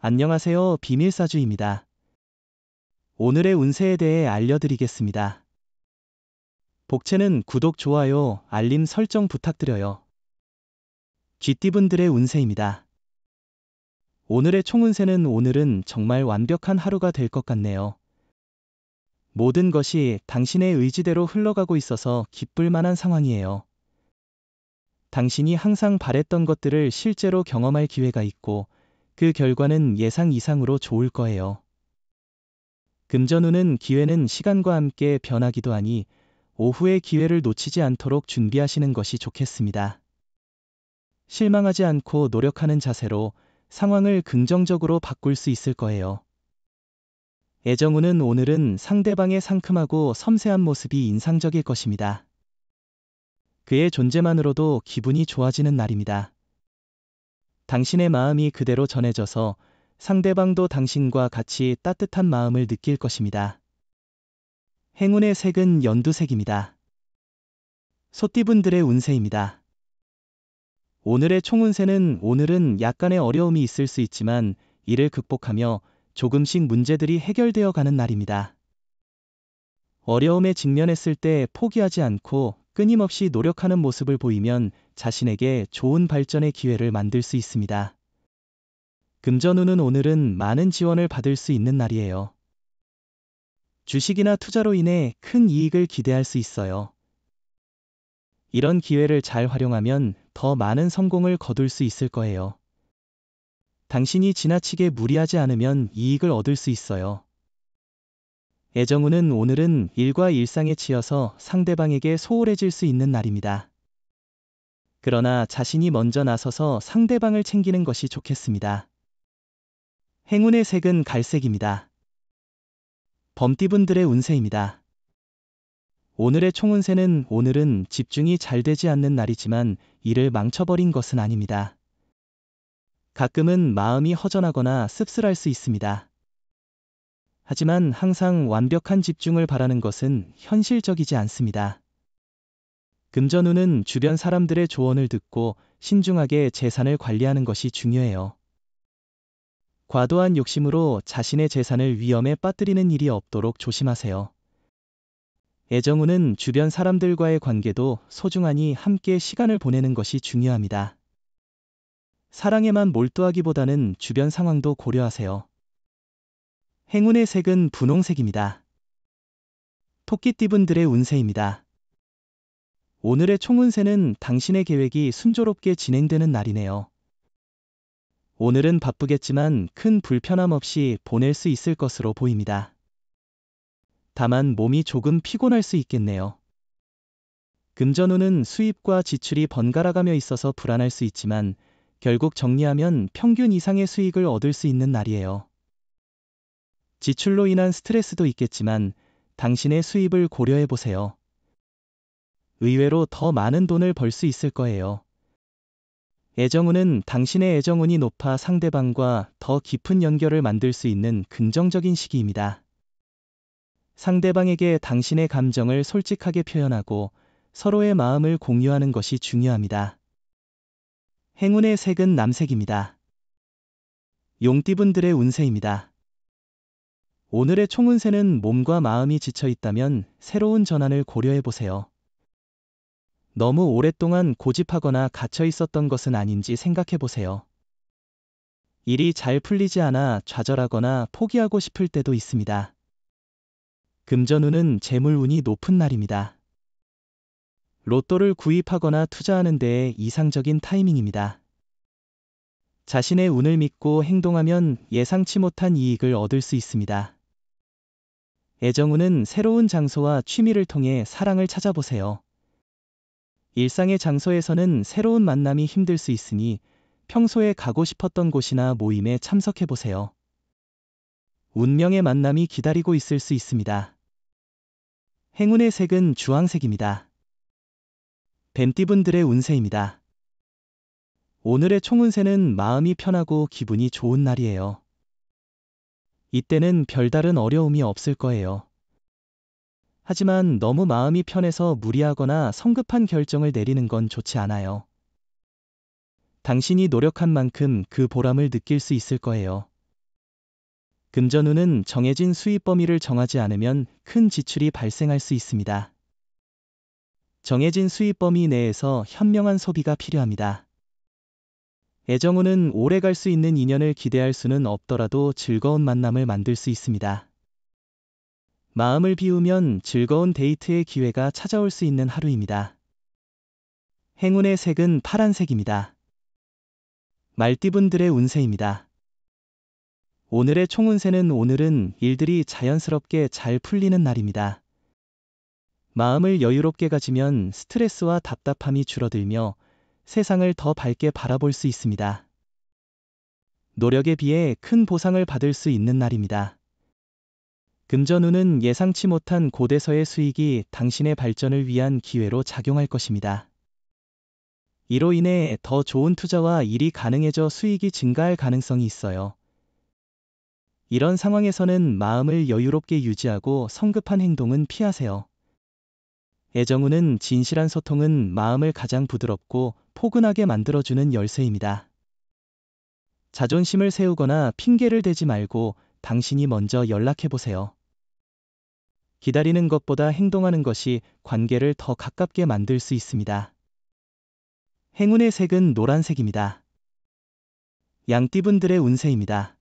안녕하세요. 비밀사주입니다. 오늘의 운세에 대해 알려드리겠습니다. 복채는 구독, 좋아요, 알림 설정 부탁드려요. 쥐띠분들의 운세입니다. 오늘의 총운세는 오늘은 정말 완벽한 하루가 될 것 같네요. 모든 것이 당신의 의지대로 흘러가고 있어서 기쁠 만한 상황이에요. 당신이 항상 바랬던 것들을 실제로 경험할 기회가 있고 그 결과는 예상 이상으로 좋을 거예요. 금전운은 기회는 시간과 함께 변하기도 하니 오후의 기회를 놓치지 않도록 준비하시는 것이 좋겠습니다. 실망하지 않고 노력하는 자세로 상황을 긍정적으로 바꿀 수 있을 거예요. 애정운은 오늘은 상대방의 상큼하고 섬세한 모습이 인상적일 것입니다. 그의 존재만으로도 기분이 좋아지는 날입니다. 당신의 마음이 그대로 전해져서 상대방도 당신과 같이 따뜻한 마음을 느낄 것입니다. 행운의 색은 연두색입니다. 소띠분들의 운세입니다. 오늘의 총운세는 오늘은 약간의 어려움이 있을 수 있지만 이를 극복하며 조금씩 문제들이 해결되어 가는 날입니다. 어려움에 직면했을 때 포기하지 않고 끊임없이 노력하는 모습을 보이면 자신에게 좋은 발전의 기회를 만들 수 있습니다. 금전운은 오늘은 많은 지원을 받을 수 있는 날이에요. 주식이나 투자로 인해 큰 이익을 기대할 수 있어요. 이런 기회를 잘 활용하면 더 많은 성공을 거둘 수 있을 거예요. 당신이 지나치게 무리하지 않으면 이익을 얻을 수 있어요. 애정운은 오늘은 일과 일상에 치여서 상대방에게 소홀해질 수 있는 날입니다. 그러나 자신이 먼저 나서서 상대방을 챙기는 것이 좋겠습니다. 행운의 색은 갈색입니다. 범띠분들의 운세입니다. 오늘의 총운세는 오늘은 집중이 잘 되지 않는 날이지만 일을 망쳐버린 것은 아닙니다. 가끔은 마음이 허전하거나 씁쓸할 수 있습니다. 하지만 항상 완벽한 집중을 바라는 것은 현실적이지 않습니다. 금전운은 주변 사람들의 조언을 듣고 신중하게 재산을 관리하는 것이 중요해요. 과도한 욕심으로 자신의 재산을 위험에 빠뜨리는 일이 없도록 조심하세요. 애정운은 주변 사람들과의 관계도 소중하니 함께 시간을 보내는 것이 중요합니다. 사랑에만 몰두하기보다는 주변 상황도 고려하세요. 행운의 색은 분홍색입니다. 토끼띠분들의 운세입니다. 오늘의 총운세는 당신의 계획이 순조롭게 진행되는 날이네요. 오늘은 바쁘겠지만 큰 불편함 없이 보낼 수 있을 것으로 보입니다. 다만 몸이 조금 피곤할 수 있겠네요. 금전운은 수입과 지출이 번갈아가며 있어서 불안할 수 있지만 결국 정리하면 평균 이상의 수익을 얻을 수 있는 날이에요. 지출로 인한 스트레스도 있겠지만 당신의 수입을 고려해 보세요. 의외로 더 많은 돈을 벌 수 있을 거예요. 애정운은 당신의 애정운이 높아 상대방과 더 깊은 연결을 만들 수 있는 긍정적인 시기입니다. 상대방에게 당신의 감정을 솔직하게 표현하고 서로의 마음을 공유하는 것이 중요합니다. 행운의 색은 남색입니다. 용띠분들의 운세입니다. 오늘의 총운세는 몸과 마음이 지쳐 있다면 새로운 전환을 고려해 보세요. 너무 오랫동안 고집하거나 갇혀 있었던 것은 아닌지 생각해 보세요. 일이 잘 풀리지 않아 좌절하거나 포기하고 싶을 때도 있습니다. 금전운은 재물운이 높은 날입니다. 로또를 구입하거나 투자하는 데에 이상적인 타이밍입니다. 자신의 운을 믿고 행동하면 예상치 못한 이익을 얻을 수 있습니다. 애정운은 새로운 장소와 취미를 통해 사랑을 찾아보세요. 일상의 장소에서는 새로운 만남이 힘들 수 있으니 평소에 가고 싶었던 곳이나 모임에 참석해보세요. 운명의 만남이 기다리고 있을 수 있습니다. 행운의 색은 주황색입니다. 뱀띠분들의 운세입니다. 오늘의 총운세는 마음이 편하고 기분이 좋은 날이에요. 이때는 별다른 어려움이 없을 거예요. 하지만 너무 마음이 편해서 무리하거나 성급한 결정을 내리는 건 좋지 않아요. 당신이 노력한 만큼 그 보람을 느낄 수 있을 거예요. 금전운은 정해진 수입 범위를 정하지 않으면 큰 지출이 발생할 수 있습니다. 정해진 수입 범위 내에서 현명한 소비가 필요합니다. 애정운은 오래 갈 수 있는 인연을 기대할 수는 없더라도 즐거운 만남을 만들 수 있습니다. 마음을 비우면 즐거운 데이트의 기회가 찾아올 수 있는 하루입니다. 행운의 색은 파란색입니다. 말띠분들의 운세입니다. 오늘의 총운세는 오늘은 일들이 자연스럽게 잘 풀리는 날입니다. 마음을 여유롭게 가지면 스트레스와 답답함이 줄어들며 세상을 더 밝게 바라볼 수 있습니다. 노력에 비해 큰 보상을 받을 수 있는 날입니다. 금전운은 예상치 못한 곳에서의 수익이 당신의 발전을 위한 기회로 작용할 것입니다. 이로 인해 더 좋은 투자와 일이 가능해져 수익이 증가할 가능성이 있어요. 이런 상황에서는 마음을 여유롭게 유지하고 성급한 행동은 피하세요. 애정운은 진실한 소통은 마음을 가장 부드럽고 포근하게 만들어주는 열쇠입니다. 자존심을 세우거나 핑계를 대지 말고 당신이 먼저 연락해보세요. 기다리는 것보다 행동하는 것이 관계를 더 가깝게 만들 수 있습니다. 행운의 색은 노란색입니다. 양띠분들의 운세입니다.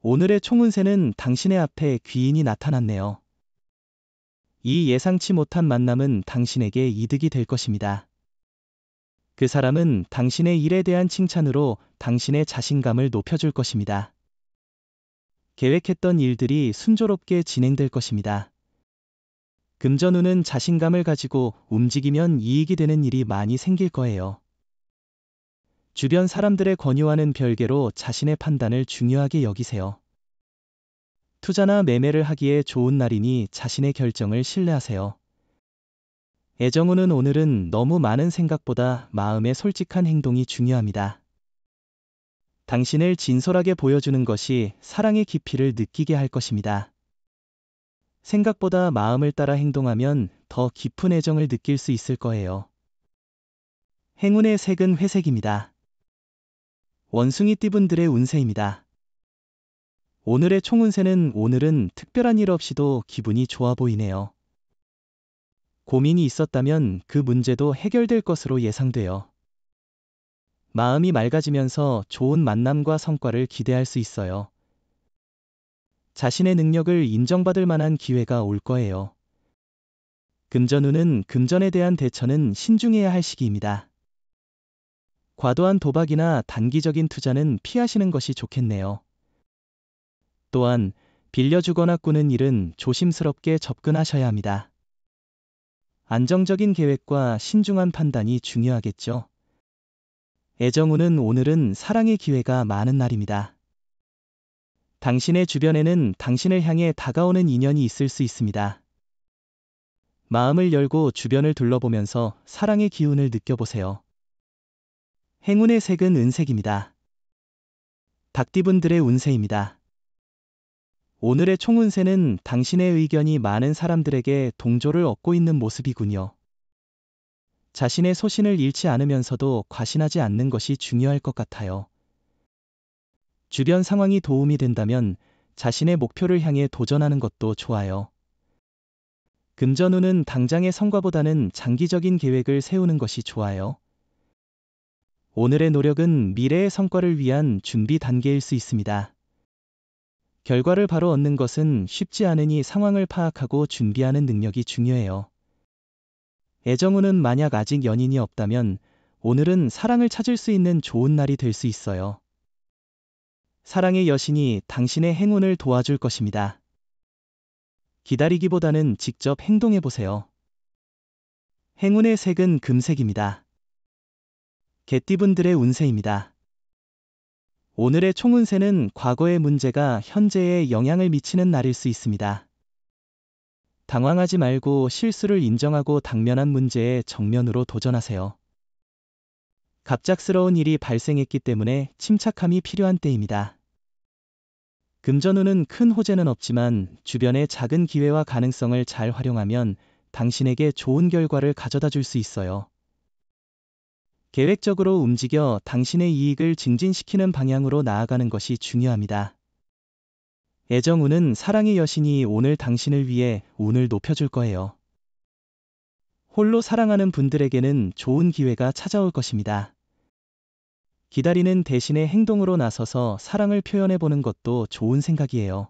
오늘의 총운세는 당신의 앞에 귀인이 나타났네요. 이 예상치 못한 만남은 당신에게 이득이 될 것입니다. 그 사람은 당신의 일에 대한 칭찬으로 당신의 자신감을 높여줄 것입니다. 계획했던 일들이 순조롭게 진행될 것입니다. 금전운은 자신감을 가지고 움직이면 이익이 되는 일이 많이 생길 거예요. 주변 사람들의 권유와는 별개로 자신의 판단을 중요하게 여기세요. 투자나 매매를 하기에 좋은 날이니 자신의 결정을 신뢰하세요. 애정운은 오늘은 너무 많은 생각보다 마음의 솔직한 행동이 중요합니다. 당신을 진솔하게 보여주는 것이 사랑의 깊이를 느끼게 할 것입니다. 생각보다 마음을 따라 행동하면 더 깊은 애정을 느낄 수 있을 거예요. 행운의 색은 회색입니다. 원숭이띠분들의 운세입니다. 오늘의 총운세는 오늘은 특별한 일 없이도 기분이 좋아 보이네요. 고민이 있었다면 그 문제도 해결될 것으로 예상돼요. 마음이 맑아지면서 좋은 만남과 성과를 기대할 수 있어요. 자신의 능력을 인정받을 만한 기회가 올 거예요. 금전운은 금전에 대한 대처는 신중해야 할 시기입니다. 과도한 도박이나 단기적인 투자는 피하시는 것이 좋겠네요. 또한 빌려주거나 꾸는 일은 조심스럽게 접근하셔야 합니다. 안정적인 계획과 신중한 판단이 중요하겠죠. 애정운은 오늘은 사랑의 기회가 많은 날입니다. 당신의 주변에는 당신을 향해 다가오는 인연이 있을 수 있습니다. 마음을 열고 주변을 둘러보면서 사랑의 기운을 느껴보세요. 행운의 색은 은색입니다. 닭띠분들의 운세입니다. 오늘의 총운세는 당신의 의견이 많은 사람들에게 동조를 얻고 있는 모습이군요. 자신의 소신을 잃지 않으면서도 과신하지 않는 것이 중요할 것 같아요. 주변 상황이 도움이 된다면 자신의 목표를 향해 도전하는 것도 좋아요. 금전운은 당장의 성과보다는 장기적인 계획을 세우는 것이 좋아요. 오늘의 노력은 미래의 성과를 위한 준비 단계일 수 있습니다. 결과를 바로 얻는 것은 쉽지 않으니 상황을 파악하고 준비하는 능력이 중요해요. 애정운은 만약 아직 연인이 없다면 오늘은 사랑을 찾을 수 있는 좋은 날이 될 수 있어요. 사랑의 여신이 당신의 행운을 도와줄 것입니다. 기다리기보다는 직접 행동해보세요. 행운의 색은 금색입니다. 개띠분들의 운세입니다. 오늘의 총운세는 과거의 문제가 현재에 영향을 미치는 날일 수 있습니다. 당황하지 말고 실수를 인정하고 당면한 문제에 정면으로 도전하세요. 갑작스러운 일이 발생했기 때문에 침착함이 필요한 때입니다. 금전운은 큰 호재는 없지만 주변의 작은 기회와 가능성을 잘 활용하면 당신에게 좋은 결과를 가져다 줄 수 있어요. 계획적으로 움직여 당신의 이익을 증진시키는 방향으로 나아가는 것이 중요합니다. 애정운은 사랑의 여신이 오늘 당신을 위해 운을 높여줄 거예요. 홀로 사랑하는 분들에게는 좋은 기회가 찾아올 것입니다. 기다리는 대신에 행동으로 나서서 사랑을 표현해보는 것도 좋은 생각이에요.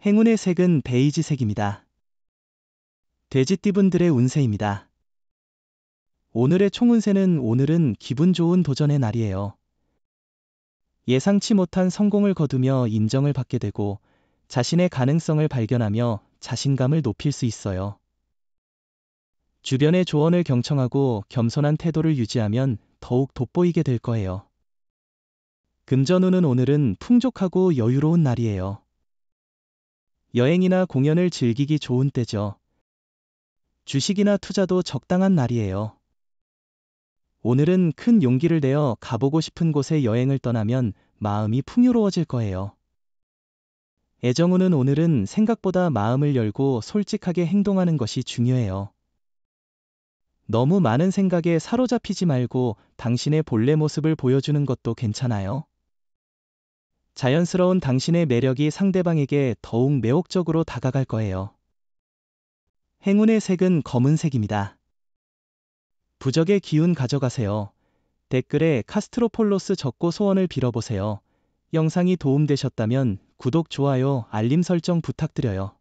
행운의 색은 베이지색입니다. 돼지띠분들의 운세입니다. 오늘의 총운세는 오늘은 기분 좋은 도전의 날이에요. 예상치 못한 성공을 거두며 인정을 받게 되고 자신의 가능성을 발견하며 자신감을 높일 수 있어요. 주변의 조언을 경청하고 겸손한 태도를 유지하면 더욱 돋보이게 될 거예요. 금전운은 오늘은 풍족하고 여유로운 날이에요. 여행이나 공연을 즐기기 좋은 때죠. 주식이나 투자도 적당한 날이에요. 오늘은 큰 용기를 내어 가보고 싶은 곳에 여행을 떠나면 마음이 풍요로워질 거예요. 애정운은 오늘은 생각보다 마음을 열고 솔직하게 행동하는 것이 중요해요. 너무 많은 생각에 사로잡히지 말고 당신의 본래 모습을 보여주는 것도 괜찮아요. 자연스러운 당신의 매력이 상대방에게 더욱 매혹적으로 다가갈 거예요. 행운의 색은 검은색입니다. 부적의 기운 가져가세요. 댓글에 카스트로폴로스 적고 소원을 빌어보세요. 영상이 도움되셨다면 구독, 좋아요, 알림 설정 부탁드려요.